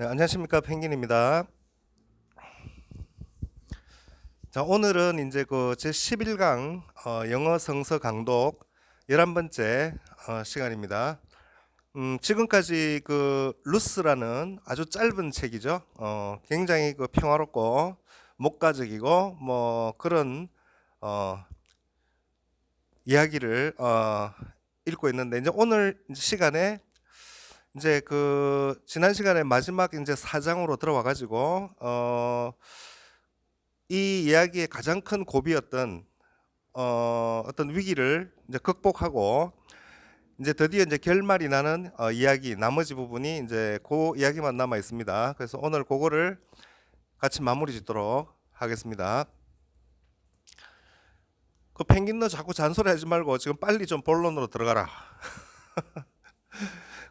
네, 안녕하십니까. 펭귄입니다. 자, 오늘은 이제 그 제11강 영어 성서 강독 11번째 시간입니다. 지금까지 그 루스라는 아주 짧은 책이죠. 굉장히 그 평화롭고 목가적이고 뭐 그런 어, 이야기를 읽고 있는데, 이제 오늘 이제 시간에 이제 그 지난 시간에 마지막 이제 4장으로 들어와 가지고 이 이야기의 가장 큰 고비였던 어떤 위기를 이제 극복하고 이제 드디어 이제 결말이 나는 이야기, 나머지 부분이 이제 그 이야기만 남아 있습니다. 그래서 오늘 그거를 같이 마무리 짓도록 하겠습니다. 그 펭귄 너 자꾸 잔소리 하지 말고 지금 빨리 좀 본론으로 들어가라.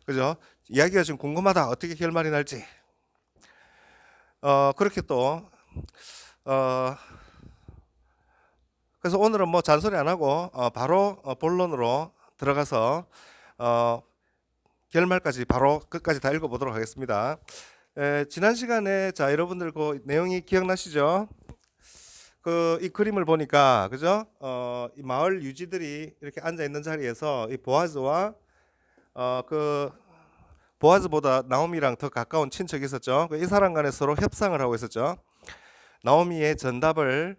그죠? 이야기가 지금 궁금하다. 어떻게 결말이 날지. 그렇게 또 어, 그래서 오늘은 뭐 잔소리 안 하고 바로 본론으로 들어가서 어, 결말까지 바로 끝까지 다 읽어보도록 하겠습니다. 지난 시간에 자 여러분들 그 내용이 기억나시죠? 그 이 그림을 보니까 그죠? 이 마을 유지들이 이렇게 앉아 있는 자리에서 이 보아즈와 그 보아즈보다 나오미랑 더 가까운 친척이 있었죠. 이 사람 간에 서로 협상을 하고 있었죠. 나오미의 전답을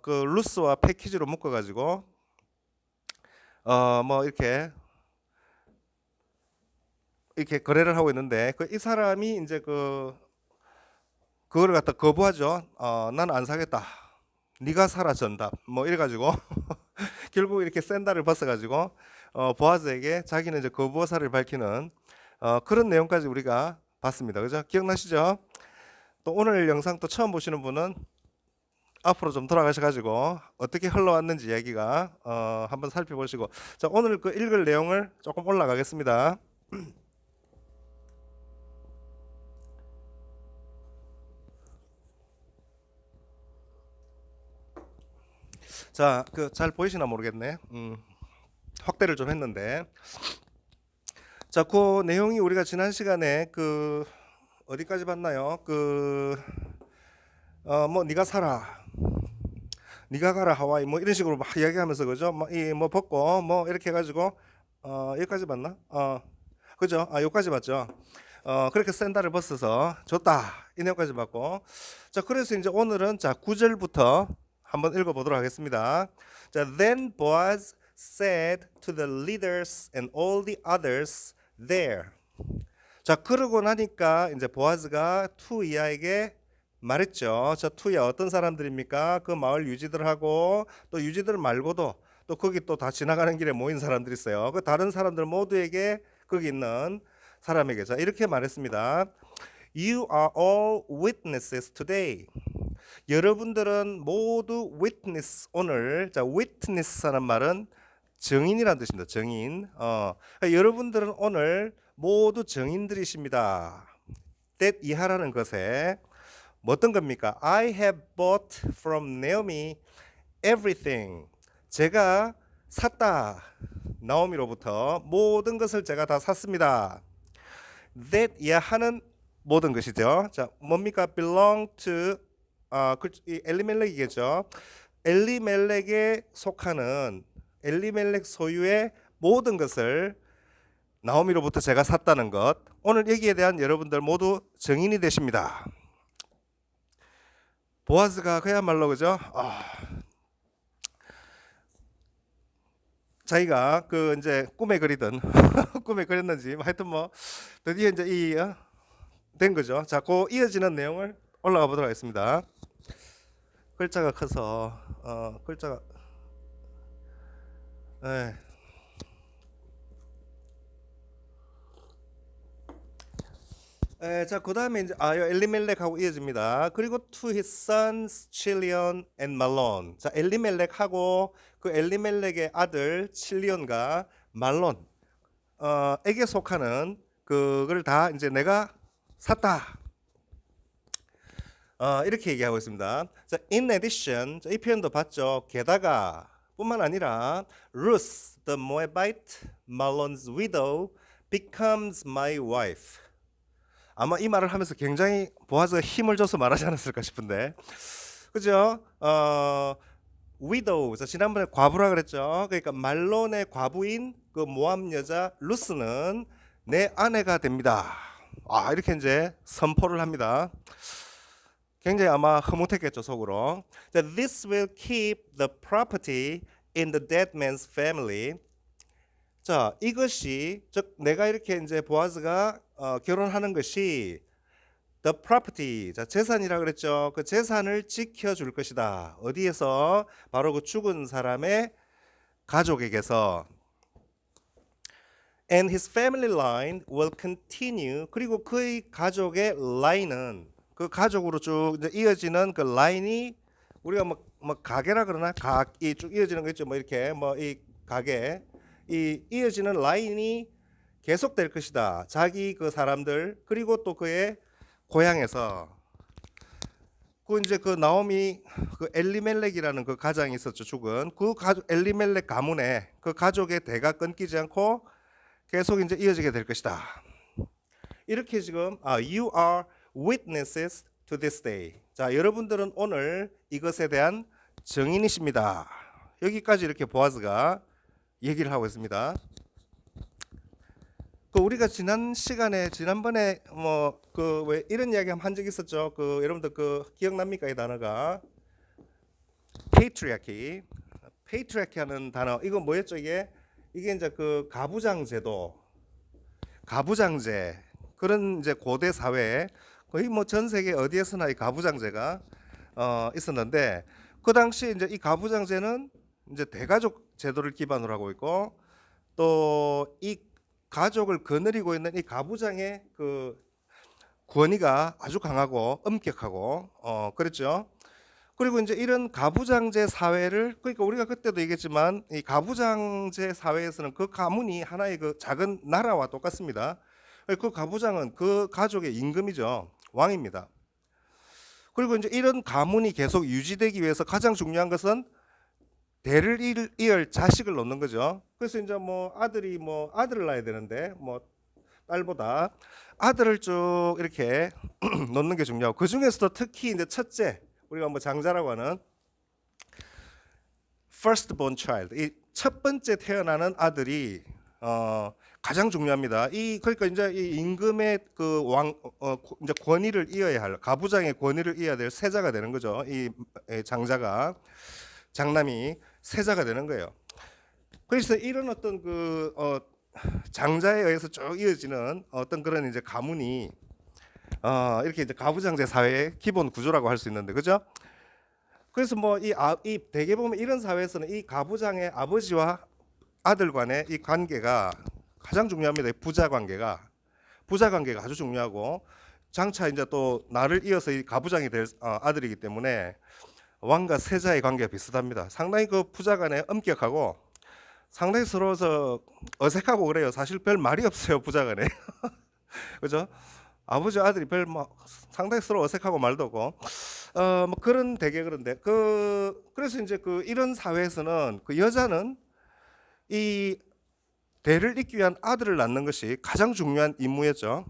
그 루스와 패키지로 묶어가지고 뭐 이렇게 거래를 하고 있는데, 그 이 사람이 이제 그거를 갖다 거부하죠. 난 안 사겠다. 네가 사라 전답. 뭐 이래가지고 결국 이렇게 샌달을 벗어가지고 보아즈에게 자기는 이제 거부 의사를 밝히는 그런 내용까지 우리가 봤습니다. 그죠? 기억나시죠? 또 오늘 영상 또 처음 보시는 분은 앞으로 좀 돌아가셔가지고 어떻게 흘러왔는지 이야기가 한번 살펴보시고, 자 오늘 그 읽을 내용을 조금 올라가겠습니다. 자, 그 잘 보이시나 모르겠네. 확대를 좀 했는데, 자, 그 내용이 우리가 지난 시간에 그 어디까지 봤나요? 뭐 네가 사라, 네가 가라 하와이, 뭐 이런 식으로 막 이야기하면서 그죠? 뭐 벗고 뭐 이렇게 해가지고 여기까지 봤나? 그죠? 여기까지 봤죠. 그렇게 샌들을 벗어서 줬다 이 내용까지 봤고, 자 그래서 이제 오늘은 자 9절부터 한번 읽어보도록 하겠습니다. 자, then Boaz said to the leaders and all the others there. 자 그러고 나니까 이제 보아즈가 투이야에게 말했죠. 저 투이야 어떤 사람들입니까? 그 마을 유지들하고 또 유지들 말고도 또 거기 또 다 지나가는 길에 모인 사람들이 있어요. 그 다른 사람들 모두에게 거기 있는 사람에게 자 이렇게 말했습니다. You are all witnesses today. 여러분들은 모두 witness, 오늘 자 witness라는 말은 증인이라는 뜻입니다. 증인. 그러니까 여러분들은 오늘 모두 증인들이십니다. that 이하라는 것에 뭐 어떤 겁니까? I have bought from Naomi everything. 제가 샀다. 나오미로부터 모든 것을 제가 다 샀습니다. that 이하는 모든 것이죠. 자, 뭡니까? belong to 이 엘리멜렉이겠죠. 엘리멜렉에 속하는 엘리멜렉 소유의 모든 것을 나오미로부터 제가 샀다는 것. 오늘 여기에 대한 여러분들 모두 증인이 되십니다. 보아즈가 그야말로 그죠? 자기가 그 이제 꿈에 그리던 꿈에 그렸는지 하여튼 뭐 드디어 이제 된 거죠. 자, 그 이어지는 내용을 올라가 보도록 하겠습니다. 글자가 커서 글자가 예. 자, 그 다음에 이제 엘리멜렉하고 이어집니다. 그리고 to his sons 칠리온 and 말론. 자, 엘리멜렉하고 그 엘리멜렉의 아들 칠리온과 말론 에게 속하는 그걸 다 이제 내가 샀다. 이렇게 얘기하고 있습니다. 자, in addition, 자, 이 표현도 봤죠. 게다가 뿐만 아니라 Ruth the Moabite, Malon's widow, becomes my wife. 아마 이 말을 하면서 굉장히 보아즈가 힘을 줘서 말하지 않았을까 싶은데, 그죠? widow. 지난번에 과부라 그랬죠. 그러니까 말론의 과부인 그 모압 여자 루스는 내 아내가 됩니다. 이렇게 이제 선포를 합니다. 굉장히 아마 흐뭇했겠죠, 속으로. This will keep the property in the dead man's family. 자, 이것이 즉 내가 이렇게 이제 보아즈가 결혼하는 것이 the property, 자, 재산이라 그랬죠. 그 재산을 지켜줄 것이다. 어디에서? 바로 그 죽은 사람의 가족에게서. And his family line will continue. 그리고 그의 가족의 라인은 그 가족으로 쭉 이제 이어지는 그 라인이 우리가 뭐 가게라 그러나 각이 쭉 이어지는 거 있죠. 뭐 이렇게 뭐 이 가게 이 이어지는 라인이 계속될 것이다. 자기 그 사람들 그리고 또 그의 고향에서 그 이제 그 나오미 그 엘리멜렉이라는 그 가장이 있었죠. 죽은 그 가족 엘리멜렉 가문에 그 가족의 대가 끊기지 않고 계속 이제 이어지게 될 것이다. 이렇게 지금 you are witnesses to this day. 자, 여러분들은 오늘 이것에 대한 증인이십니다. 여기까지 이렇게 보아즈가 얘기를 하고 있습니다. 그 우리가 지난번에 뭐 그 왜 이런 이야기 한 적 있었죠. 그 여러분들 그 기억납니까? 이 단어가 patriarchy. patriarchy 하는 단어 이거 뭐였죠? 이게 이제 그 가부장제도, 가부장제 그런 이제 고대 사회에 거의 뭐 전 세계 어디에서나 이 가부장제가 있었는데 그 당시 이제 이 가부장제는 이제 대가족 제도를 기반으로 하고 있고 또 이 가족을 거느리고 있는 이 가부장의 그 권위가 아주 강하고 엄격하고 그랬죠. 그리고 이제 이런 가부장제 사회를 그러니까 우리가 그때도 얘기했지만 이 가부장제 사회에서는 그 가문이 하나의 그 작은 나라와 똑같습니다. 그 가부장은 그 가족의 임금이죠. 왕입니다. 그리고 이제 이런 가문이 계속 유지되기 위해서 가장 중요한 것은 대를 이을 자식을 놓는 거죠. 그래서 이제 뭐 아들이 뭐 아들을 낳아야 되는데 뭐 딸보다 아들을 쭉 이렇게 놓는 게 중요하고 그 중에서도 특히 이제 첫째 우리가 뭐 장자라고 하는 firstborn child 이 첫 번째 태어나는 아들이 가장 중요합니다. 그러니까 이제 이 임금의 그 이제 권위를 이어야 할 가부장의 권위를 이어야 될 세자가 되는 거죠. 이 장자가 장남이 세자가 되는 거예요. 그래서 이런 어떤 그 장자에 의해서 쭉 이어지는 어떤 그런 이제 가문이 이렇게 이제 가부장제 사회의 기본 구조라고 할 수 있는데, 그죠? 그래서 뭐 이 대개 보면 이런 사회에서는 이 가부장의 아버지와 아들 간의 이 관계가 가장 중요합니다. 부자 관계가 아주 중요하고 장차 이제 또 나를 이어서 이 가부장이 될 아들이기 때문에 왕과 세자의 관계가 비슷합니다. 상당히 그 부자 간에 엄격하고 상당히 서러워서 어색하고 그래요. 사실 별 말이 없어요, 부자 간에. 그죠? 아버지 아들이 별 뭐 상당히 서로 어색하고 말도 없고 뭐 그런 되게 그런데 그래서 이제 그 이런 사회에서는 그 여자는 이 대를 잇기 위한 아들을 낳는 것이 가장 중요한 임무였죠.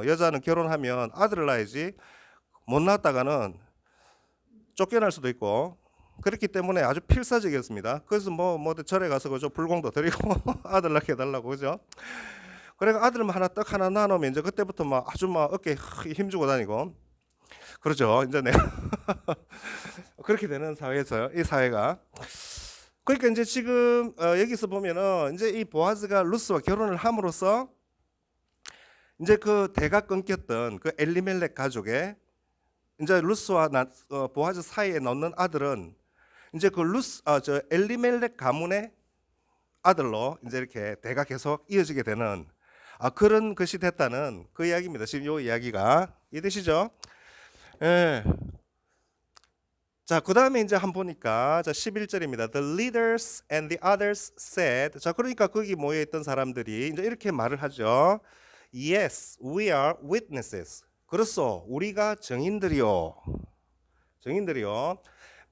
여자는 결혼하면 아들을 낳아야지 못 낳았다가는 쫓겨날 수도 있고 그렇기 때문에 아주 필사적이었습니다. 그래서 뭐 절에 가서 그죠 불공도 드리고 아들 낳게 해달라고 그죠. 그래가 아들만 하나 떡 하나 나누면 이제 그때부터 막 아주 막 어깨에 힘주고 다니고 그러죠. 이제 그렇게 되는 사회에서 이 사회가 그러니까 이제 지금 여기서 보면은 이제 이 보아즈가 루스와 결혼을 함으로써 이제 그 대가 끊겼던 그 엘리멜렉 가족의 이제 루스와 보아즈 사이에 넣는 아들은 이제 그 엘리멜렉 가문의 아들로 이제 이렇게 대가 계속 이어지게 되는 그런 것이 됐다는 그 이야기입니다. 지금 이 이야기가 이해되시죠? 예. 자, 그 다음에 이제 한번 보니까 11절입니다. The leaders and the others said. 자, 그러니까 거기 모여있던 사람들이 이제 이렇게 말을 하죠. Yes, we are witnesses. 그렇소, 우리가 증인들이요.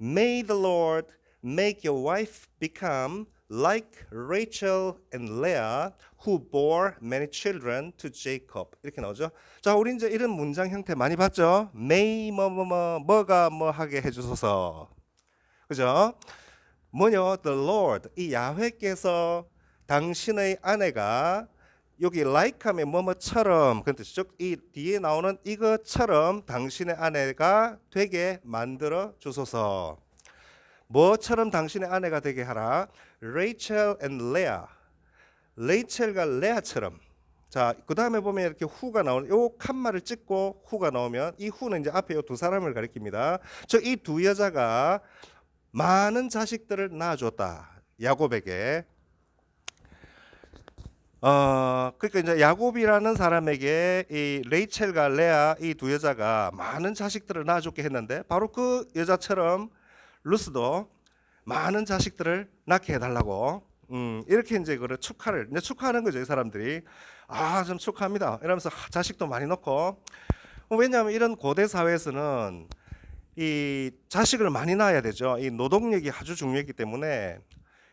May the Lord make your wife become like Rachel and Leah who bore many children to Jacob. 이렇게 나오죠. 자, 우리 이제 이런 문장 형태 많이 봤죠? may 뭐가 뭐 하게 해주소서. 그죠? 뭐냐? The Lord, 이 야훼께서 당신의 아내가 여기 like 하면 뭐뭐처럼 그런 뜻이죠. 이 뒤에 나오는 이것처럼 당신의 아내가 되게 만들어 주소서. 뭐처럼 당신의 아내가 되게 하라. Rachel and Leah. 레이첼과 레아처럼. 자, 그 다음에 보면 이렇게 후가 나오는 요 칸말을 찍고 후가 나오면 이 후는 이제 앞에 요 두 사람을 가리킵니다. 저 이 두 여자가 많은 자식들을 낳아줬다. 야곱에게. 그러니까 이제 야곱이라는 사람에게 이 레이첼과 레아 이 두 여자가 많은 자식들을 낳아줬게 했는데 바로 그 여자처럼 루스도 많은 자식들을 낳게 해달라고 이렇게 이제 그걸 축하하는 거죠. 이 사람들이 좀 축하합니다 이러면서 자식도 많이 넣고. 왜냐하면 이런 고대 사회에서는 이 자식을 많이 낳아야 되죠. 이 노동력이 아주 중요했기 때문에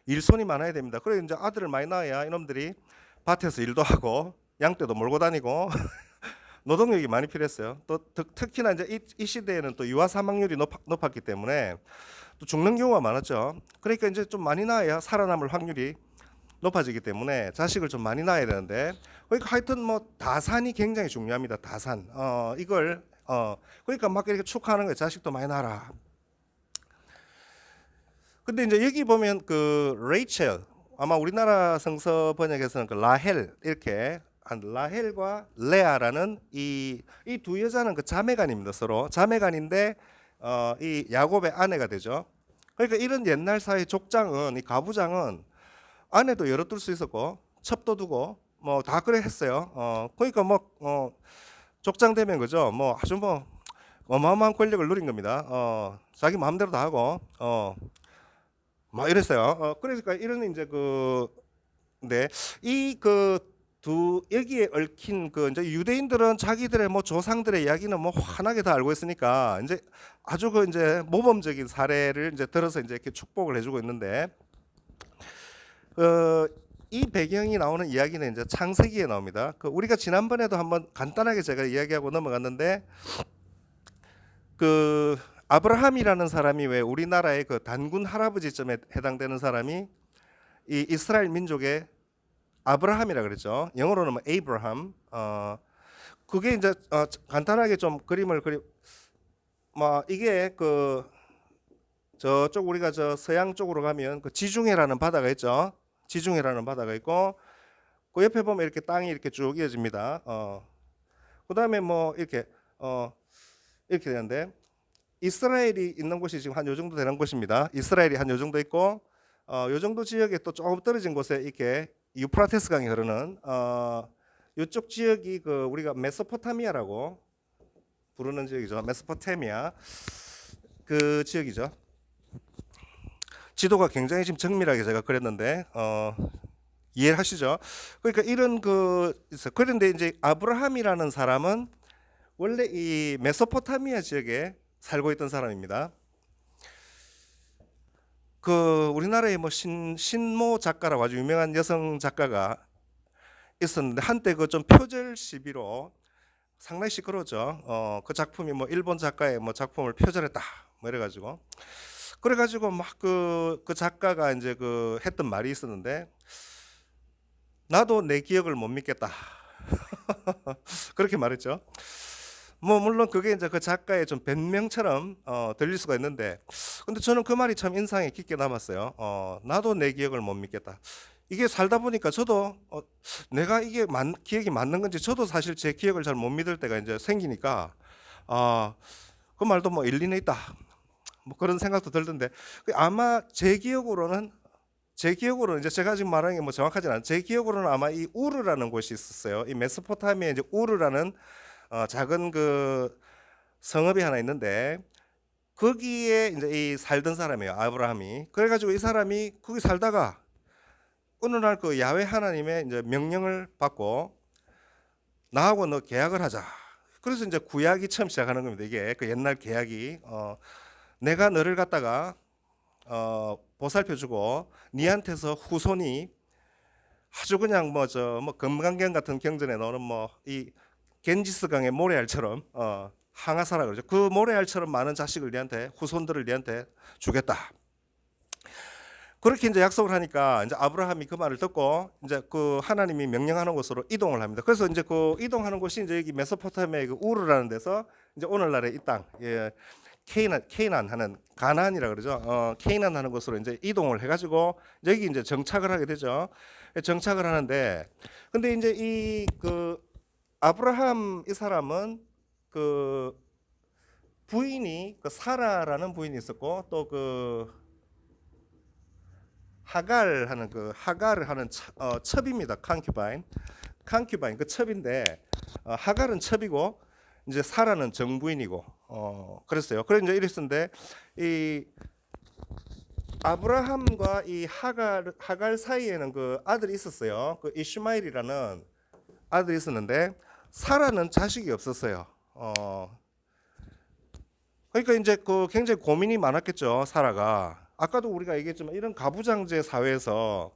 일손이 많아야 됩니다. 그래 이제 아들을 많이 낳아야 이놈들이 밭에서 일도 하고 양떼도 몰고 다니고 노동력이 많이 필요했어요. 또 특히나 이제 이 시대에는 또 유아 사망률이 높았기 때문에 또 죽는 경우가 많았죠. 그러니까 이제 좀 많이 낳아야 살아남을 확률이 높아지기 때문에 자식을 좀 많이 낳아야 되는데, 그러니까 하여튼 뭐 다산이 굉장히 중요합니다. 다산. 이걸 그러니까 막 이렇게 축하하는 거예요. 자식도 많이 낳아라. 근데 이제 여기 보면 그 레이첼, 아마 우리나라 성서 번역에서는 그 라헬 이렇게 한 라헬과 레아라는 이 두 여자는 그 자매간입니다. 서로 자매간인데 이 야곱의 아내가 되죠. 그러니까 이런 옛날 사회 족장은, 이 가부장은 아내도 여러 둘 수 있었고 첩도 두고 뭐 다 그래 했어요. 그러니까 뭐 족장 되면 그죠. 뭐 아주 뭐 어마어마한 권력을 누린 겁니다. 자기 마음대로 다 하고 막 이랬어요. 그러니까 이런 이제 근데 이 여기에 얽힌 이제 유대인들은 자기들의 뭐 조상들의 이야기는 뭐 환하게 다 알고 있으니까 이제 아주 이제 모범적인 사례를 이제 들어서 이제 이렇게 축복을 해주고 있는데, 이 배경이 나오는 이야기는 이제 창세기에 나옵니다. 우리가 지난번에도 한번 간단하게 제가 이야기하고 넘어갔는데, 아브라함이라는 사람이 왜 우리나라의 단군 할아버지쯤에 해당되는 사람이 이 이스라엘 민족의 아브라함이라 그랬죠. 영어로는 뭐 에이브라함. 그게 이제 간단하게 좀 그림을 뭐 이게 저쪽 우리가 저 서양 쪽으로 가면 지중해라는 바다가 있죠. 지중해라는 바다가 있고 그 옆에 보면 이렇게 땅이 이렇게 쭉 이어집니다. 그다음에 뭐 이렇게 되는데, 이스라엘이 있는 곳이 지금 한 요 정도 되는 곳입니다. 이스라엘이 한 요 정도 있고 요 정도 지역에 또 조금 떨어진 곳에 이렇게 유프라테스 강이 흐르는 이쪽 지역이 우리가 메소포타미아라고 부르는 지역이죠. 메소포타미아 그 지역이죠. 지도가 굉장히 지금 정밀하게 제가 그렸는데 이해하시죠? 그러니까 이런 그런데 이제 아브라함이라는 사람은 원래 이 메소포타미아 지역에 살고 있던 사람입니다. 우리나라에 뭐 신모 작가라고 아주 유명한 여성 작가가 있었는데 한때 좀 표절 시비로 상당히 시끄러웠죠. 그 작품이 뭐 일본 작가의 뭐 작품을 표절했다 뭐 이래가지고 막 그 작가가 이제 했던 말이 있었는데, 나도 내 기억을 못 믿겠다 그렇게 말했죠. 뭐 물론 그게 이제 그 작가의 좀 변명처럼 들릴 수가 있는데, 근데 저는 그 말이 참 인상에 깊게 남았어요. 나도 내 기억을 못 믿겠다. 이게 살다 보니까 저도 내가 이게 기억이 맞는 건지 저도 사실 제 기억을 잘 못 믿을 때가 이제 생기니까 그 말도 뭐 일리는 있다 뭐 그런 생각도 들던데, 아마 제 기억으로는 이제 제가 지금 말하는 게 뭐 정확하진 않아요. 제 기억으로는 아마 이 우르라는 곳이 있었어요. 이 메소포타미아에 이제 우르라는 작은 성읍이 하나 있는데 거기에 이제 이 살던 사람이에요. 아브라함이. 그래가지고 이 사람이 거기 살다가 어느 날 야훼 하나님의 이제 명령을 받고 나하고 너 계약을 하자. 그래서 이제 구약이 처음 시작하는 겁니다. 이게 옛날 계약이 내가 너를 갖다가 보살펴주고 니한테서 후손이 아주 그냥 뭐 금강경 같은 경전에 나오는 뭐 이 겐지스 강의 모래알처럼 항아사라 그러죠. 그 모래알처럼 많은 자식을 니한테 후손들을 니한테 주겠다. 그렇게 이제 약속을 하니까 이제 아브라함이 그 말을 듣고 이제 그 하나님이 명령하는 곳으로 이동을 합니다. 그래서 이제 그 이동하는 곳이 이제 여기 메소포타미아의 그 우르라는 데서 이제 오늘날의 이 땅, 예, 케이난 하는 가나안이라 그러죠. 케이난 하는 곳으로 이제 이동을 해가지고 여기 이제 정착을 하게 되죠. 정착을 하는데, 근데 이제 이 그 아브라함 이 사람은 그 부인이 그 사라라는 부인이 있었고 또 그 하갈을 하는 첩입니다. 칸큐바인 그 첩인데 하갈은 첩이고 이제 사라는 정부인이고 그랬어요. 그래 이제 이랬었는데 이 아브라함과 이 하갈 사이에는 그 아들이 있었어요. 그 이슈마일이라는 아들이 있었는데 사라는 자식이 없었어요. 그러니까 이제 그 굉장히 고민이 많았겠죠. 사라가. 아까도 우리가 얘기했지만 이런 가부장제 사회에서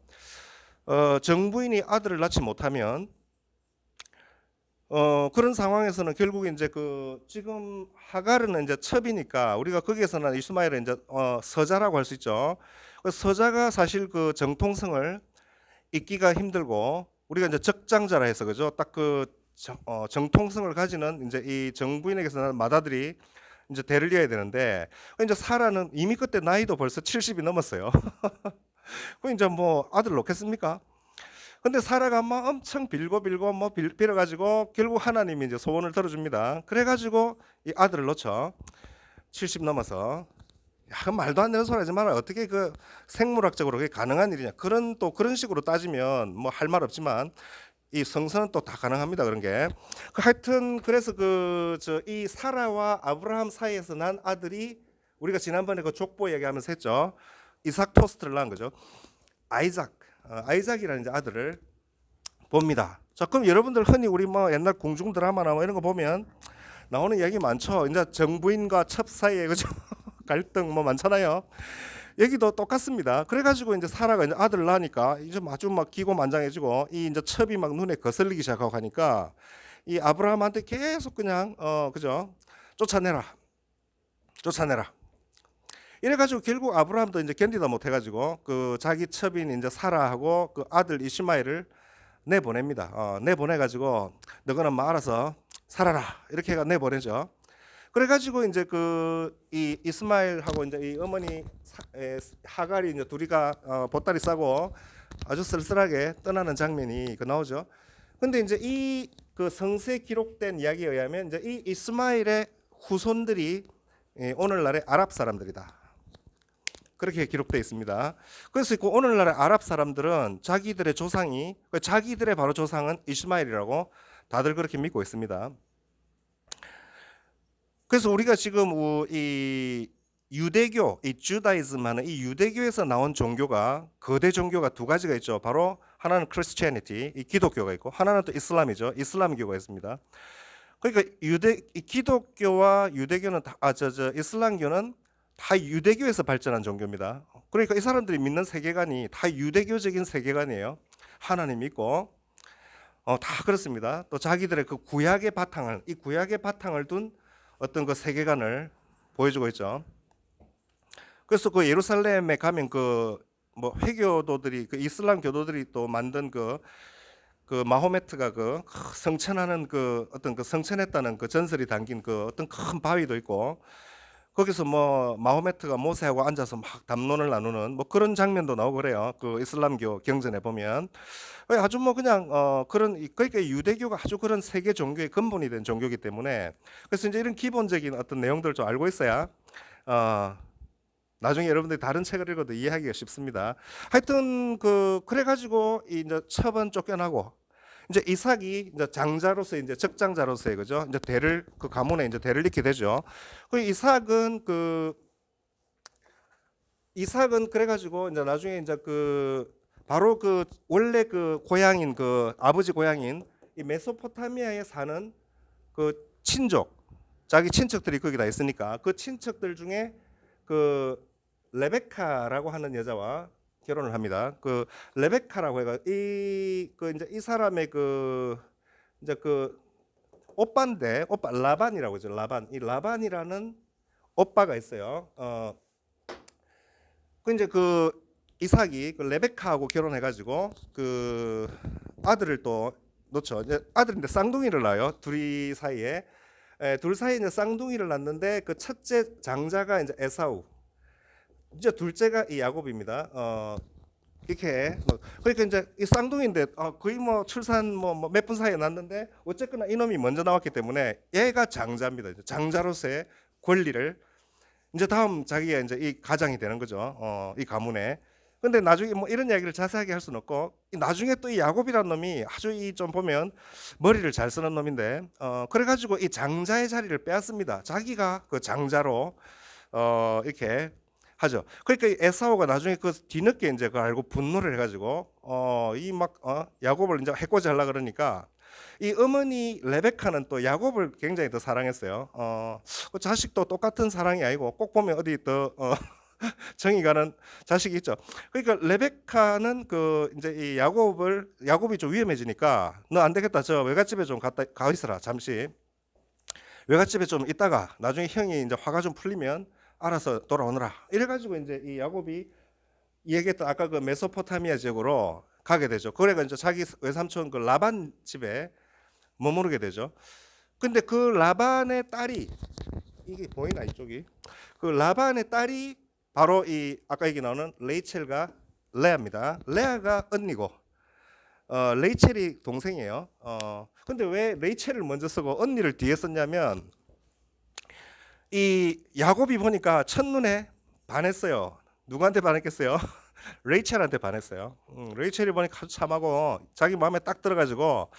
정부인이 아들을 낳지 못하면 그런 상황에서는 결국 이제 그 지금 하갈은 이제 첩이니까 우리가 거기에서는 이스마엘은 이제 서자라고 할 수 있죠. 서자가 사실 그 정통성을 잇기가 힘들고 우리가 이제 적장자라 해서 그죠. 딱 그 정통성을 가지는 이제 이 정부인에게서는 맏아들이 이제 대를 이어야 되는데 이제 사라는 이미 그때 나이도 벌써 70이 넘었어요. 그 이제 뭐 아들 놓겠습니까? 근데 사라가 막 엄청 빌고 뭐 빌어가지고 결국 하나님이 이제 소원을 들어줍니다. 그래가지고 이 아들을 놓죠. 70 넘어서. 야, 그 말도 안 되는 소리 하지 마라. 어떻게 그 생물학적으로 그게 가능한 일이냐. 그런 식으로 따지면 뭐 할 말 없지만 이 성서는 또 다 가능합니다. 그런 게. 하여튼 그래서 이 사라와 아브라함 사이에서 난 아들이 우리가 지난번에 그 족보 얘기하면서 했죠. 이삭 토스트를 낳은 거죠. 아이작이라는 이제 아들을 봅니다. 자, 그럼 여러분들 흔히 우리 뭐 옛날 궁중 드라마나 뭐 이런 거 보면 나오는 이야기 많죠. 이제 정부인과 첩 사이에 그죠? 갈등 뭐 많잖아요. 여기도 똑같습니다. 그래가지고 이제 사라가 이제 아들을 낳으니까 이제 아주 막 기고만장해지고 이 이제 첩이 막 눈에 거슬리기 시작하고 하니까 이 아브라함한테 계속 그냥 그죠? 쫓아내라. 이래가지고 결국 아브라함도 이제 견디다 못해가지고 그 자기 첩인 이제 사라하고 그 아들 이스마엘을 내보냅니다. 내보내가지고 너거는 뭐 알아서 살아라 이렇게 해가 내보내죠. 그래가지고 이제 그 이 이스마엘하고 이제 이 어머니 하갈이 이제 둘이가 보따리 싸고 아주 쓸쓸하게 떠나는 장면이 그 나오죠. 근데 이제 이 그 성서에 기록된 이야기에 의하면 이제 이 이스마엘의 후손들이 오늘날의 아랍 사람들이다. 그렇게 기록되어 있습니다. 그래서 그 오늘날의 아랍 사람들은 자기들의 조상이 자기들의 바로 조상은 이스마엘이라고 다들 그렇게 믿고 있습니다. 그래서 우리가 지금 이 유대교, 이 주다이즘 하는 이 유대교에서 나온 종교가 거대 종교가 두 가지가 있죠. 바로 하나는 크리스티애니티, 이 기독교가 있고 하나는 또 이슬람이죠. 이슬람교가 있습니다. 그러니까 기독교와 유대교는 이슬람교는 다 유대교에서 발전한 종교입니다. 그러니까 이 사람들이 믿는 세계관이 다 유대교적인 세계관이에요. 하나님 믿고 다 그렇습니다. 또 자기들의 그 구약의 바탕을 둔 어떤 그 세계관을 보여주고 있죠. 그래서 그 예루살렘에 가면 그 뭐 회교도들이 그 이슬람 교도들이 또 만든 그 마호메트가 그 성천하는 그 어떤 그 성천했다는 그 전설이 담긴 그 어떤 큰 바위도 있고 거기서 뭐 마호메트가 모세하고 앉아서 막 담론을 나누는 뭐 그런 장면도 나오고 그래요. 그 이슬람교 경전에 보면 아주 뭐 그냥 그러니까 유대교가 아주 그런 세계 종교의 근본이 된 종교이기 때문에 그래서 이제 이런 기본적인 어떤 내용들을 좀 알고 있어야 나중에 여러분들이 다른 책을 읽어도 이해하기가 쉽습니다. 하여튼 그래가지고 이제 첩은 쫓겨나고 이제 이삭이 이제 장자로서 이제 적장자로서의 그죠? 이제 그 가문에 이제 대를 잇게 되죠. 그 이삭은 그래가지고 이제 나중에 이제 바로 원래 고향인 아버지 고향인 이 메소포타미아에 사는 그 자기 친척들이 거기 다 있으니까 그 친척들 중에 레베카라고 하는 여자와 결혼을 합니다. 그 레베카라고 해가 이제 이 사람의 이제 오빠인데 오빠 라반이라고 하죠. 라반. 이 라반이라는 오빠가 있어요. 이제 이삭이 레베카하고 결혼해가지고 아들을 또 놓죠. 이제 아들인데 쌍둥이를 낳아요. 둘이 사이에. 둘 사이에 이제 쌍둥이를 낳는데 그 첫째 장자가 이제 에사우. 이제 둘째가 이 야곱입니다. 이렇게 그러니까 이제 이 쌍둥이인데 거의 뭐 출산 몇 분 사이에 났는데 어쨌거나 이놈이 먼저 나왔기 때문에 얘가 장자입니다. 이제 장자로서의 권리를 이제 다음 자기가 이제 이 가장이 되는 거죠. 이 가문에. 근데 나중에 뭐 이런 이야기를 자세하게 할 수는 없고 나중에 또 이 야곱이라는 놈이 아주 이 좀 보면 머리를 잘 쓰는 놈인데 그래가지고 이 장자의 자리를 빼앗습니다. 자기가 그 장자로 이렇게 하죠. 그러니까 이 에사오가 나중에 그 뒤늦게 이제 그걸 알고 분노를 해가지고 이 막 야곱을 이제 해코지 하려 그러니까 이 어머니 레베카는 또 야곱을 굉장히 더 사랑했어요. 그 자식도 똑같은 사랑이 아니고 꼭 보면 어디 더 정이 가는 자식이 있죠. 그러니까 레베카는 이제 이 야곱이 좀 위험해지니까 너 안 되겠다. 저 외갓집에 좀 가 있어라. 잠시. 외갓집에 좀 있다가 나중에 형이 이제 화가 좀 풀리면 알아서 돌아오너라. 이래가지고 이제 이 야곱이 얘기했던 아까 그 메소포타미아 지역으로 가게 되죠. 그래가 이제 자기 외삼촌 그 라반 집에 머무르게 되죠. 근데 그 라반의 딸이 이게 보이나 이쪽이? 그 라반의 딸이 바로 이 아까 얘기 나오는 레이첼과 레아입니다. 레아가 언니고 레이첼이 동생이에요. 근데 왜 레이첼을 먼저 쓰고 언니를 뒤에 썼냐면 이 야곱이 보니까 첫눈에 반했어요. 누구한테 반했겠어요? 레이첼한테 반했어요. 레이첼이 보니까 아주 참하고 자기 마음에 딱 들어가지고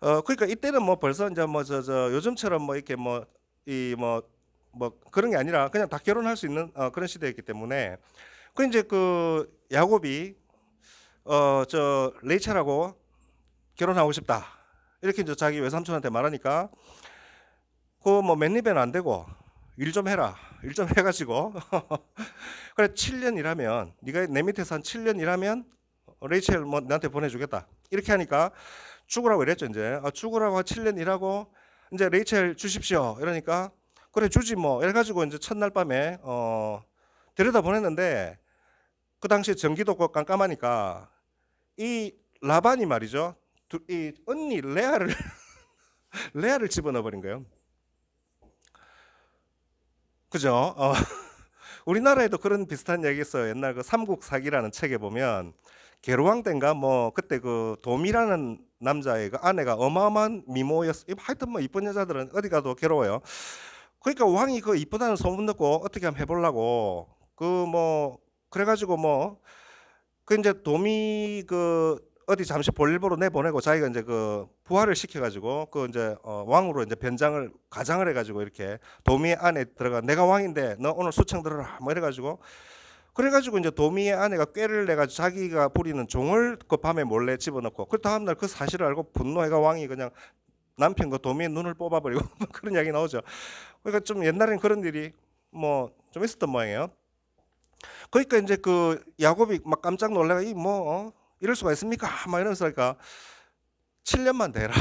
그러니까 이때는 뭐 벌써 이제 뭐 요즘처럼 뭐 이렇게 뭐 그런 게 아니라 그냥 다 결혼할 수 있는 그런 시대였기 때문에 이제 야곱이 저 레이첼하고 결혼하고 싶다 이렇게 이제 자기 외삼촌한테 말하니까 뭐 맨입에는 안 되고 일 좀 해라. 일 좀 해가지고 그래 7년 일하면 네가 내 밑에서 한 7년 일하면 레이첼 뭐 나한테 보내주겠다. 이렇게 하니까 죽으라고 이랬죠. 이제 죽으라고 7년 일하고 이제 레이첼 주십시오. 이러니까 그래 주지 뭐. 이래가지고 이제 첫날 밤에 데려다 보냈는데 그 당시에 전기도 없고 깜깜하니까 이 라반이 말이죠. 이 언니 레아를 레아를 집어넣어 버린 거예요. 그죠? 우리나라에도 그런 비슷한 얘기 있어요. 옛날 그 삼국사기라는 책에 보면 계로왕 때인가 뭐 그때 그 도미라는 남자의 그 아내가 어마어마한 미모였어. 하여튼 뭐 이쁜 여자들은 어디 가도 괴로워요. 그러니까 왕이 그 이쁘다는 소문 듣고 어떻게 한번 해보려고 그래가지고 이제 도미 어디 잠시 볼일보러 내보내고 자기가 이제 부하를 시켜가지고 이제 왕으로 이제 가장을 해가지고 이렇게 도미의 안에 들어가 내가 왕인데 너 오늘 수청 들어라 뭐 이래가지고 그래가지고 이제 도미의 아내가 꾀를 내가지고 자기가 부리는 종을 그 밤에 몰래 집어넣고 그 다음날 그 사실을 알고 분노해가 왕이 그냥 남편 도미의 눈을 뽑아버리고 그런 이야기 나오죠. 그러니까 좀 옛날엔 그런 일이 좀 있었던 모양이에요. 그러니까 이제 야곱이 막 깜짝 놀래가 이럴 수가 있습니까? 막 이러면서 하니까 7년만 더 해라.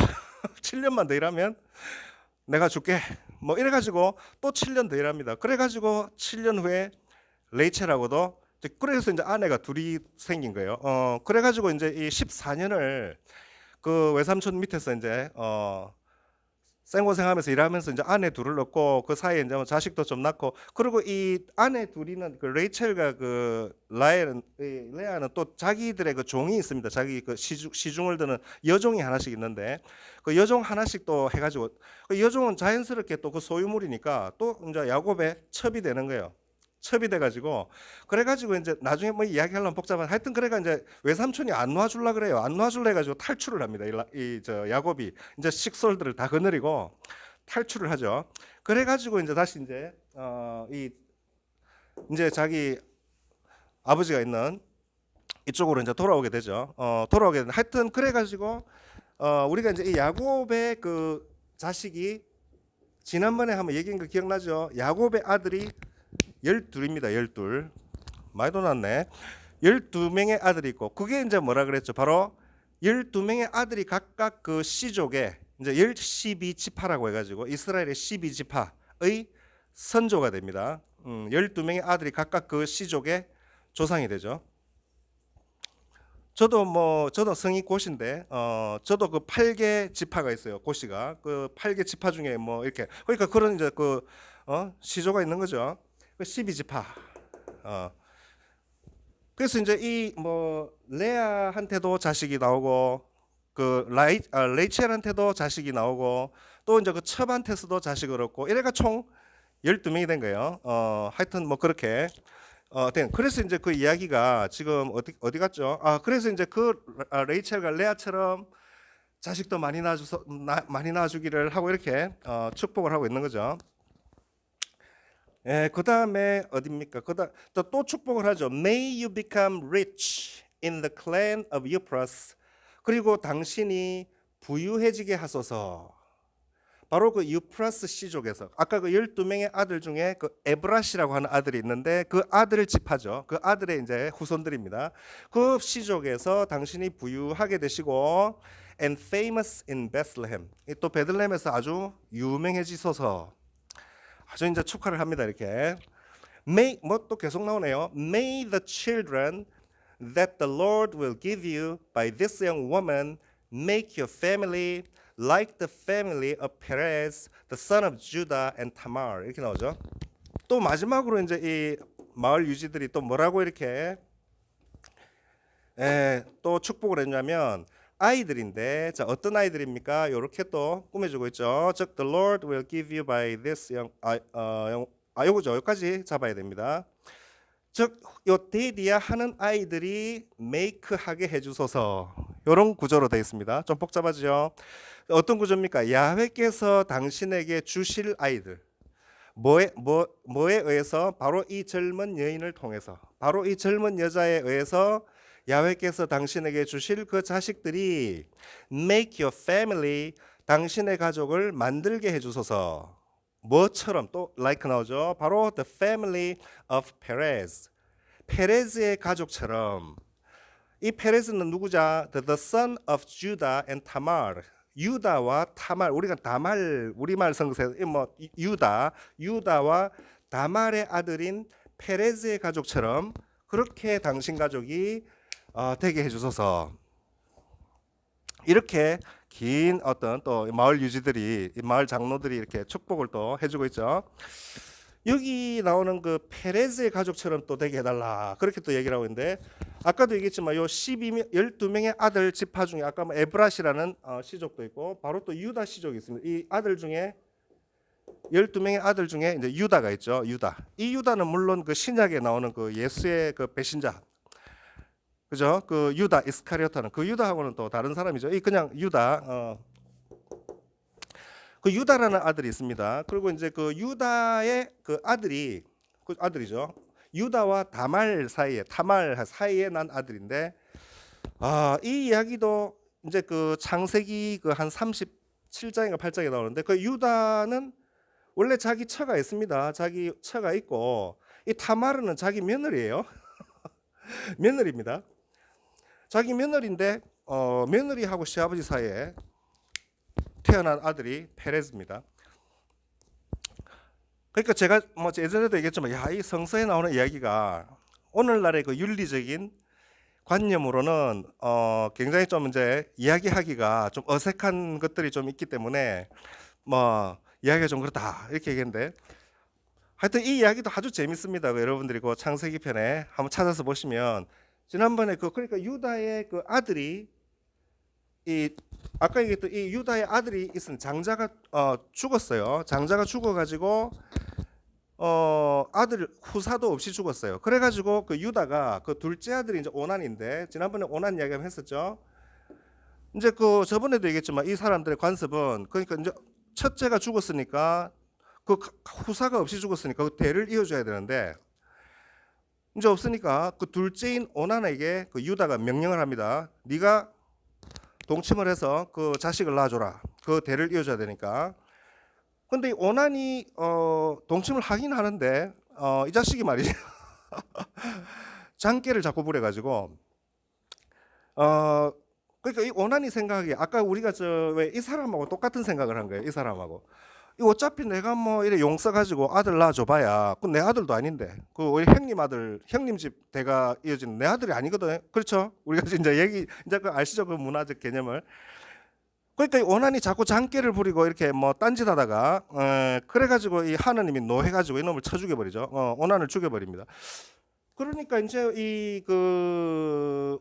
7년만 더 일하면 내가 줄게. 뭐 이래가지고 또 7년 더 일합니다. 그래가지고 7년 후에 레이첼하고도 그래서 이제 아내가 둘이 생긴 거예요. 그래가지고 이제 이 14년을 그 외삼촌 밑에서 이제 생고생하면서 일하면서 이제 아내 둘을 낳고 그 사이에 이제 자식도 좀 낳고 그리고 이 아내 둘이는 레이첼과 레아는 또 자기들의 종이 있습니다. 자기 시중을 드는 여종이 하나씩 있는데 그 여종 하나씩 또 해가지고 그 여종은 자연스럽게 또 그 소유물이니까 또 이제 야곱의 첩이 되는 거예요. 첩이 돼가지고 그래가지고 이제 나중에 이야기하려면 복잡한 하여튼 그래가 이제 외삼촌이 안 놔줄라 그래요. 안 놔줄라 해가지고 탈출을 합니다. 야곱이 이제 식솔들을 다 거느리고 탈출을 하죠. 그래가지고 이제 다시 이제 이제 자기 아버지가 있는 이쪽으로 이제 돌아오게 되죠. 돌아오게 되는 하여튼 그래가지고 우리가 이제 이 야곱의 자식이 지난번에 한번 얘기한 거 기억나죠? 야곱의 아들이 12입니다. 12. 많이도 낳네. 12명의 아들이 있고 그게 이제 뭐라 그랬죠? 바로 12명의 아들이 각각 그 씨족에 이제 12지파라고 해가지고 이스라엘의 12지파의 선조가 됩니다. 12명의 아들이 각각 그 씨족의 조상이 되죠. 저도 성이 고시인데 저도 그 8개 지파가 있어요. 고시가 그 8개 지파 중에 뭐 이렇게 그러니까 그런 이제 그 시조가 있는 거죠. 그 12지파. 그래서 이제 이 뭐 레아한테도 자식이 나오고 그 레이첼한테도 자식이 나오고 또 이제 그 첩한테서도 자식을 얻고 이래가 총 12명이 된 거예요. 하여튼 뭐 그렇게 그래서 이제 그 이야기가 지금 어디 갔죠? 그래서 이제 그 레이첼과 레아처럼 자식도 많이 많이 낳아주기를 하고 이렇게 축복을 하고 있는 거죠. 그 다음에 어딥니까? 또 축복을 하죠. May you become rich in the clan of Euphrates. 그리고 당신이 부유해지게 하소서. 바로 그 유프라스 씨족에서 아까 그 12명의 아들 중에 그 에브라시라고 하는 아들이 있는데 그 아들을 집하죠. 그 아들의 이제 후손들입니다. 그 씨족에서 당신이 부유하게 되시고 and famous in Bethlehem. 또 베들레헴에서 아주 유명해지소서. 아주 이제 축하를 합니다. 이렇게. May 뭐 또 계속 나오네요. May the children that the Lord will give you by this young woman make your family like the family of Perez, the son of Judah and Tamar. 이렇게 나오죠. 또 마지막으로 이제 이 마을 유지들이 또 뭐라고 이렇게 또 축복을 했냐면 아이들인데 자 어떤 아이들입니까? 이렇게 또 꾸며주고 있죠. 즉 the Lord will give you by this young 요거죠. 여기까지 잡아야 됩니다. 즉 요 데디야 하는 아이들이 make 하게 해주소서. 이런 구조로 되어 있습니다. 좀 복잡하죠. 어떤 구조입니까? 야훼께서 당신에게 주실 아이들. 뭐에 의해서? 바로 이 젊은 여인을 통해서, 바로 이 젊은 여자에 의해서 야훼께서 당신에게 주실 그 자식들이 make your family, 당신의 가족을 만들게 해주소서. 뭐처럼? 또 like 나오죠. 바로 the family of Perez, 페레즈의 가족처럼. 이 페레즈는 누구자? The son of Judah and Tamar. 유다와 타말, 우리가 다말 우리말 성세 뭐 유다와 다말의 아들인 페레즈의 가족처럼 그렇게 당신 가족이 되게 해주소서. 이렇게 긴 어떤 또 마을 유지들이, 마을 장로들이 이렇게 축복을 또 해주고 있죠. 여기 나오는 그 페레즈의 가족처럼 또 되게 해달라 그렇게 또 얘기를 하고 있는데 아까도 얘기했지만 요 12명의 아들 지파 중에 아까 뭐 에브라시라는 시족도 있고 바로 또 유다 시족이 있습니다. 이 아들 중에 12명의 아들 중에 이제 유다가 있죠. 이 유다는 물론 그 신약에 나오는 그 예수의 그 배신자, 그죠? 그 유다 이스카리오타는 그 유다하고는 또 다른 사람이죠. 이 그냥 유다. 그 유다라는 아들이 있습니다. 그리고 이제 그 유다의 그 아들이죠. 유다와 타말 사이에 난 아들인데, 이 이야기도 이제 그 창세기 그 한 37장인가 8장에 나오는데 그 유다는 원래 자기 처가 있습니다. 자기 처가 있고 이 타마르는 자기 며느리예요. 며느리입니다. 자기 며느리인데 며느리하고 시아버지 사이에 태어난 아들이 페레즈입니다. 그러니까 제가 뭐 예전에도 얘기했지만 이 성서에 나오는 이야기가 오늘날의 그 윤리적인 관념으로는 굉장히 좀 이제 이야기하기가 좀 어색한 것들이 좀 있기 때문에 뭐 이야기가 좀 그렇다 이렇게 얘기했는데 하여튼 이 이야기도 아주 재밌습니다. 여러분들이 그 창세기 편에 한번 찾아서 보시면 지난번에 그러니까 유다의 그 아들이 아까 얘기했던 이 유다의 아들이 있은 장자가 죽었어요. 장자가 죽어가지고 아들 후사도 없이 죽었어요. 그래가지고 그 유다가 그 둘째 아들이 이제 오난인데 지난번에 오난 이야기 한번 했었죠. 이제 그 저번에도 얘기했지만 이 사람들의 관습은 그러니까 이제 첫째가 죽었으니까 그 후사가 없이 죽었으니까 그 대를 이어줘야 되는데 이제 없으니까 그 둘째인 오난에게 그 유다가 명령을 합니다. 네가 동침을 해서 그 자식을 낳아줘라. 그 대를 이어줘야 되니까. 근데 이 오난이 동침을 하긴 하는데 이 자식이 말이죠. 장깨를 자꾸 부려가지고 어 그러니까 이 오난이 생각이 아까 우리가 저 왜 이 사람하고 똑같은 생각을 한 거예요. 이 사람하고 이 어차피 내가 뭐 이래 용서 가지고 아들 낳아줘봐야 그 내 아들도 아닌데 그 우리 형님 아들 형님 집 대가 이어지는 내 아들이 아니거든. 그렇죠? 우리가 이제 얘기 이제 그 아시죠? 그 문화적 개념을. 그러니까 이 오난이 자꾸 장깨를 부리고 이렇게 뭐 딴짓하다가 그래가지고 이 하느님이 노해가지고 이놈을 쳐 죽여버리죠. 오난을 죽여버립니다. 그러니까 이제 이 그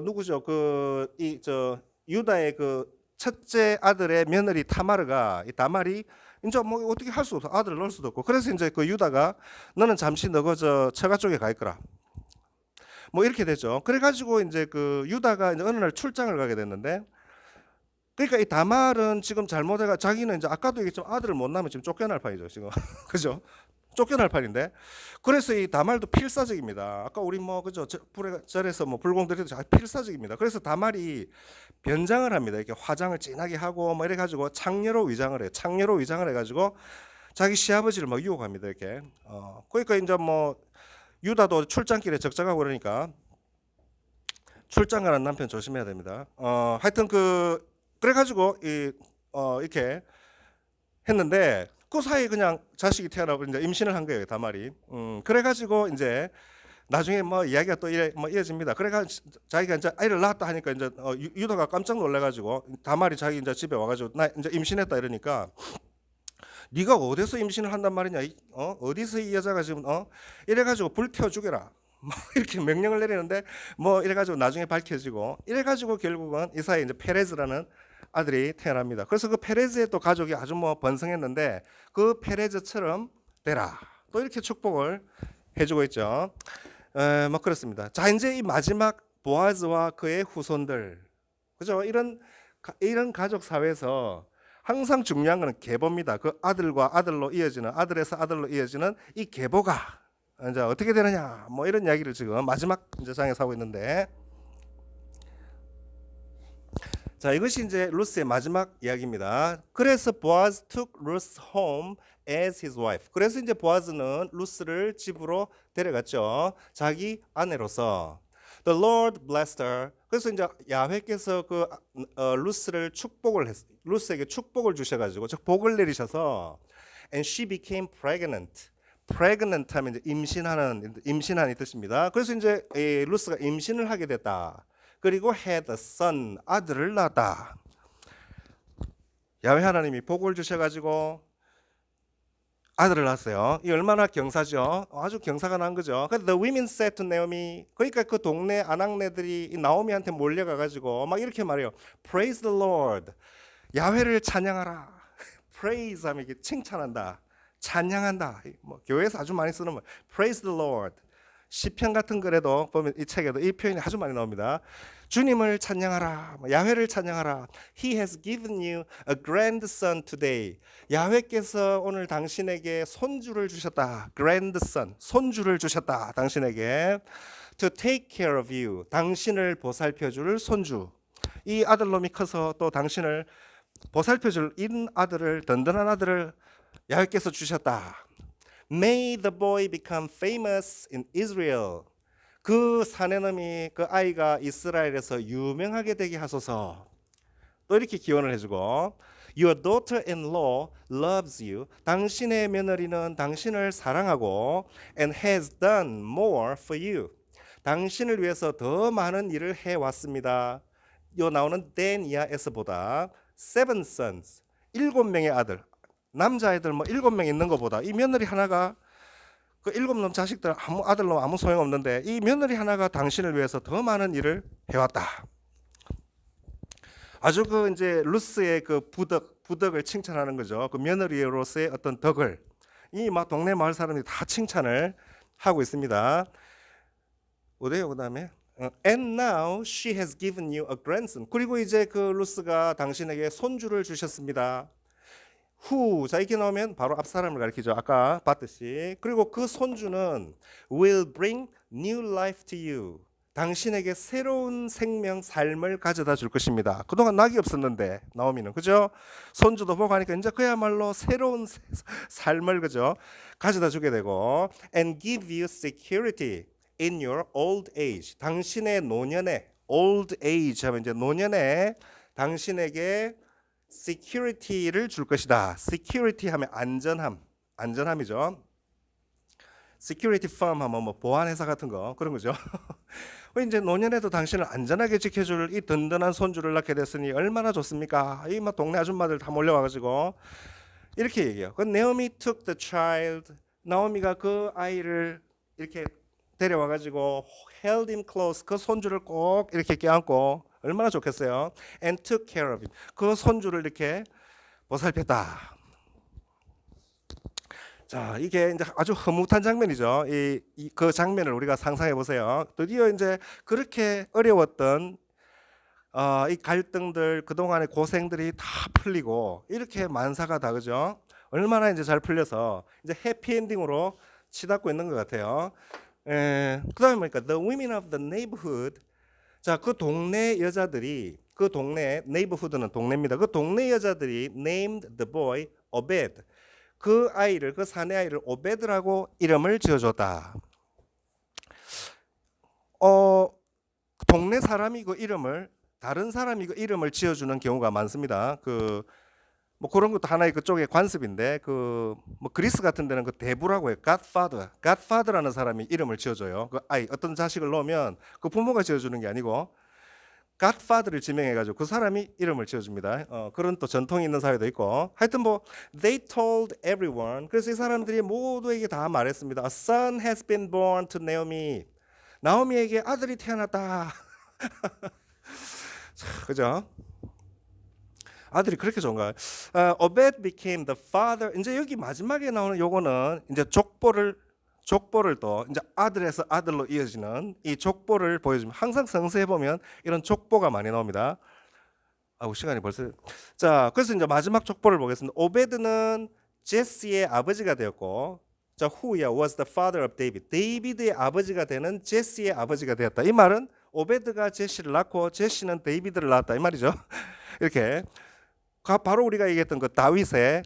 누구죠? 그 이 저 유다의 그 첫째 아들의 며느리 타마르가 이 다말이 이제 뭐 어떻게 할 수 없어. 아들을 낳을 수도 없고. 그래서 이제 그 유다가 너는 잠시 너가 저 처가 쪽에 가 있거라. 뭐 이렇게 되죠. 그래가지고 이제 그 유다가 이제 어느 날 출장을 가게 됐는데 그러니까 이 다말은 지금 잘못해가 자기는 이제 아까도 얘기했지만 아들을 못 낳으면 지금 쫓겨날 판이죠 지금. 그죠? 쫓겨날 판인데 그래서 이 다말도 필사적입니다. 아까 우리 뭐 그죠 불에 절에서 뭐 불공들이도 필사적입니다. 그래서 다말이 변장을 합니다. 이렇게 화장을 진하게 하고 뭐 이래 가지고 창녀로 위장을 해요. 창녀로 위장을 해가지고 자기 시아버지를 막 유혹합니다. 이렇게. 그러니까 이제 뭐 유다도 출장길에 적적하고 그러니까 출장 가는 남편 조심해야 됩니다. 하여튼 그래가지고 이렇게 했는데 그 사이에 그냥 자식이 태어나고 이제 임신을 한 거예요, 다말이. 그래가지고 이제 나중에 뭐 이야기가 또 뭐 이어집니다. 그래가 자기가 이제 아이를 낳았다 하니까 이제 유다가 깜짝 놀래가지고 다말이 자기 이제 집에 와가지고 나 이제 임신했다 이러니까 네가 어디서 임신을 한단 말이냐? 어디서 이 여자가 지금 이래가지고 불태워 죽여라. 뭐 이렇게 명령을 내리는데 뭐 이래가지고 나중에 밝혀지고 이래가지고 결국은 이 사이에 이제 페레즈라는 아들이 태어납니다. 그래서 그 페레즈의 또 가족이 아주 뭐 번성했는데 그 페레즈처럼 되라. 또 이렇게 축복을 해주고 있죠. 뭐 그렇습니다. 자 이제 이 마지막 보아즈와 그의 후손들, 그죠? 이런 가족 사회에서 항상 중요한 것은 계보입니다. 그 아들과 아들로 이어지는 아들에서 아들로 이어지는 이 계보가 이제 어떻게 되느냐, 뭐 이런 이야기를 지금 마지막 이제 장에서 하고 있는데. 자 이것이 이제 루스의 마지막 이야기입니다. 그래서 보아즈 took Ruth home as his wife. 그래서 이제 보아즈는 루스를 집으로 데려갔죠. 자기 아내로서. The Lord blessed her. 그래서 이제 야훼께서 그 루스를 루스에게 축복을 주셔가지고 즉 복을 내리셔서 and she became pregnant. pregnant 하면 이제 임신하는 뜻입니다. 그래서 이제 루스가 임신을 하게 됐다. 그리고 had a son, 아들을 낳았다. 야훼 하나님이 복을 주셔가지고 아들을 낳았어요. 이 얼마나 경사죠. 아주 경사가 난 거죠. The women said to Naomi, 그러니까 그 동네 아낙네들이 이 나오미한테 몰려가가지고 막 이렇게 말해요. Praise the Lord. 야훼를 찬양하라. Praise 하면 이게 칭찬한다. 찬양한다. 뭐 교회에서 아주 많이 쓰는 말. Praise the Lord. 시편 같은 글에도 보면 이 책에도 이 표현이 아주 많이 나옵니다. 주님을 찬양하라. 야훼를 찬양하라. He has given you a grandson today. 야훼께서 오늘 당신에게 손주를 주셨다. grandson, 손주를 주셨다. 당신에게 to take care of you. 당신을 보살펴줄 손주. 이 아들놈이 커서 또 당신을 보살펴줄 인 아들을 든든한 아들을 야훼께서 주셨다. May the boy become famous in Israel. 그 사내놈이 그 아이가 이스라엘에서 유명하게 되게 하소서. 또 이렇게 기원을 해주고 Your daughter-in-law loves you. 당신의 며느리는 당신을 사랑하고 and has done more for you. 당신을 위해서 더 많은 일을 해왔습니다. 요 나오는 than이야에서보다 seven sons, 7명의 아들. 남자애들 뭐 7명 있는 것보다 이 며느리 하나가 그 7놈 자식들 아들놈 아무 소용 없는데 이 며느리 하나가 당신을 위해서 더 많은 일을 해왔다. 아주 그 이제 루스의 그 부덕을 칭찬하는 거죠. 그 며느리로서의 어떤 덕을 이 막 동네 마을 사람들이 다 칭찬을 하고 있습니다. 어디요? 그다음에 And now she has given you a grandson. 그리고 이제 그 루스가 당신에게 손주를 주셨습니다. 자 이렇게 나오면 바로 앞 사람을 가리키죠. 아까 봤듯이. 그리고 그 손주는 will bring new life to you. 당신에게 새로운 생명, 삶을 가져다 줄 것입니다. 그동안 낙이 없었는데 나오미는 그죠? 손주도 보고 하니까 이제 그야말로 새로운 삶을 그죠? 가져다 주게 되고 and give you security in your old age. 당신의 노년에 old age 하면 이제 노년에 당신에게 security를 줄 것이다. security 하면 안전함, 안전함이죠. security firm 하면 뭐 보안회사 같은 거 그런 거죠. 이제 노년에도 당신을 안전하게 지켜줄 이 든든한 손주를 낳게 됐으니 얼마나 좋습니까? 이 막 동네 아줌마들 다 몰려와가지고 이렇게 얘기해요. 그 Naomi took the child. 나오미가 그 아이를 이렇게 데려와가지고 held him close. 그 손주를 꼭 이렇게 껴안고 얼마나 좋겠어요. And took care of him. 그 손주를 이렇게 보살폈다. 자, 이게 이제 아주 흐뭇한 장면이죠. 그 장면을 우리가 상상해 보세요. 드디어 이제 그렇게 어려웠던 이 갈등들, 그동안의 고생들이 다 풀리고 이렇게 만사가 다 그죠? 얼마나 이제 잘 풀려서 이제 해피엔딩으로 치닫고 있는 것 같아요. 그다음에 뭐니까 the women of the neighborhood. 자, 그 동네 여자들이 그 동네 neighborhood는 동네입니다. 그 동네 여자들이 named the boy Obed. 그 아이를 그 사내 아이를 오베드라고 이름을 지어줬다. 동네 사람이 그 이름을 다른 사람이 그 이름을 지어주는 경우가 많습니다. 뭐 그런 것도 하나의 그쪽의 관습인데 뭐 그리스 같은 데는 그 대부라고 해요. Godfather라는 사람이 이름을 지어줘요. 그 아이 어떤 자식을 놓으면 그 부모가 지어주는 게 아니고 Godfather를 지명해가지고 그 사람이 이름을 지어줍니다. 그런 또 전통이 있는 사회도 있고. 하여튼 뭐 they told everyone. 그래서 이 사람들이 모두에게 다 말했습니다. A son has been born to Naomi. 나오미에게 아들이 태어났다. 그죠? 아들이 그렇게 좋은가요? Obed became the father. 이제 여기 마지막에 나오는 요거는 이제 족보를 또 이제 아들에서 아들로 이어지는 이 족보를 보여줍니다. 항상 성서에 보면 이런 족보가 많이 나옵니다. 시간이 벌써. 자, 그래서 이제 마지막 족보를 보겠습니다. 오베드는 제시의 아버지가 되었고, 자, who야 was the father of David. 데이비드의 아버지가 되는 제시의 아버지가 되었다. 이 말은 오베드가 제시를 낳고 제시는 데이비드를 낳았다 이 말이죠. 이렇게 바로 우리가 얘기했던 그 다윗의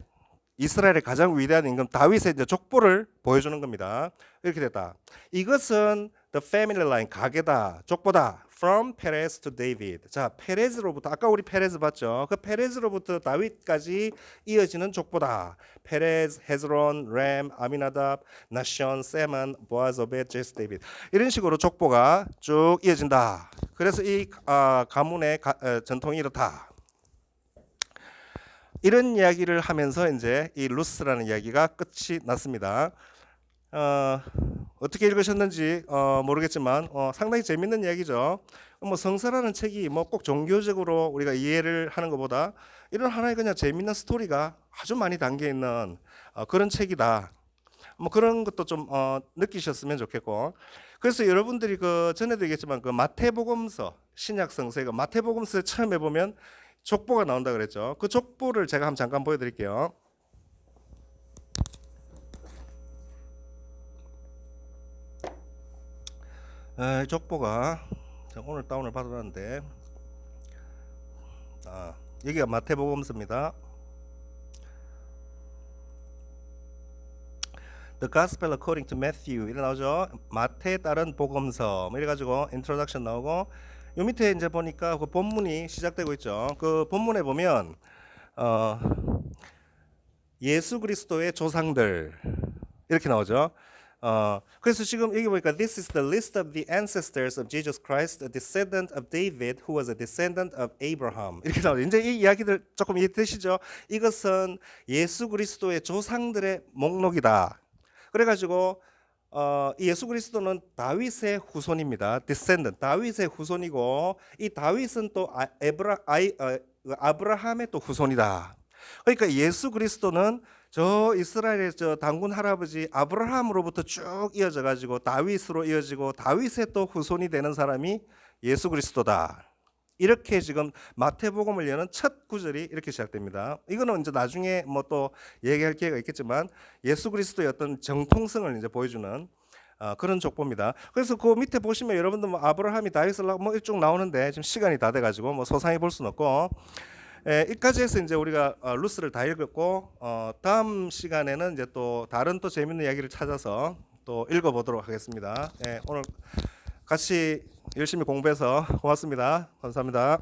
이스라엘의 가장 위대한 임금 다윗의 이제 족보를 보여주는 겁니다. 이렇게 됐다. 이것은 the family line 가계다, 족보다. From Perez to David. 자, 페레즈로부터 아까 우리 페레즈 봤죠? 그 페레즈로부터 다윗까지 이어지는 족보다. 페레즈, 헤즈론, 램, 아미나답, 나션, 세만, 보아즈, 오벳, 제스, 데이빗. 이런 식으로 족보가 쭉 이어진다. 그래서 이 가문의 전통이 이렇다. 이런 이야기를 하면서 이제 이 루스라는 이야기가 끝이 났습니다. 어떻게 읽으셨는지 모르겠지만 상당히 재밌는 이야기죠. 뭐 성서라는 책이 뭐 꼭 종교적으로 우리가 이해를 하는 것보다 이런 하나의 그냥 재밌는 스토리가 아주 많이 담겨 있는 그런 책이다. 뭐 그런 것도 좀 느끼셨으면 좋겠고. 그래서 여러분들이 그 전에도 얘기했지만 그 마태복음서 신약 성서에 그 마태복음서 처음에 보면 족보가 나온다 그랬죠. 그 족보를 제가 한번 잠깐 보여드릴게요. 족보가 오늘 다운을 받아놨는데 여기가 마태복음서입니다. The Gospel according to Matthew 이래 나오죠. 마태에 따른 복음서 뭐 이래가지고 인트로덕션 나오고 요 밑에 이제 보니까 그 본문이 시작되고 있죠. 그 본문에 보면 예수 그리스도의 조상들 이렇게 나오죠. 그래서 지금 여기 보니까 This is the list of the ancestors of Jesus Christ, a descendant of David, who was a descendant of Abraham. 이렇게 나오죠. 이제 이 이야기들 조금 이해되시죠? 이것은 예수 그리스도의 조상들의 목록이다. 그래가지고 이 예수 그리스도는 다윗의 후손입니다. descendant, 다윗의 후손이고 이 다윗은 또 아브라함의 또 후손이다. 그러니까 예수 그리스도는 저 이스라엘의 저 단군 할아버지 아브라함으로부터 쭉 이어져 가지고 다윗으로 이어지고 다윗의 또 후손이 되는 사람이 예수 그리스도다. 이렇게 지금 마태복음을 여는 첫 구절이 이렇게 시작됩니다. 이거는 이제 나중에 뭐 또 얘기할 기회가 있겠지만 예수 그리스도의 어떤 정통성을 이제 보여주는 그런 족보입니다. 그래서 그 밑에 보시면 여러분들 뭐 아브라함이 다윗을 낳고 뭐 쭉 나오는데 지금 시간이 다 돼가지고 뭐 소상히 볼 수는 없고, 이까지 해서 이제 우리가 루스를 다 읽었고, 다음 시간에는 이제 또 다른 또 재밌는 이야기를 찾아서 또 읽어보도록 하겠습니다. 오늘 같이 열심히 공부해서 고맙습니다. 감사합니다.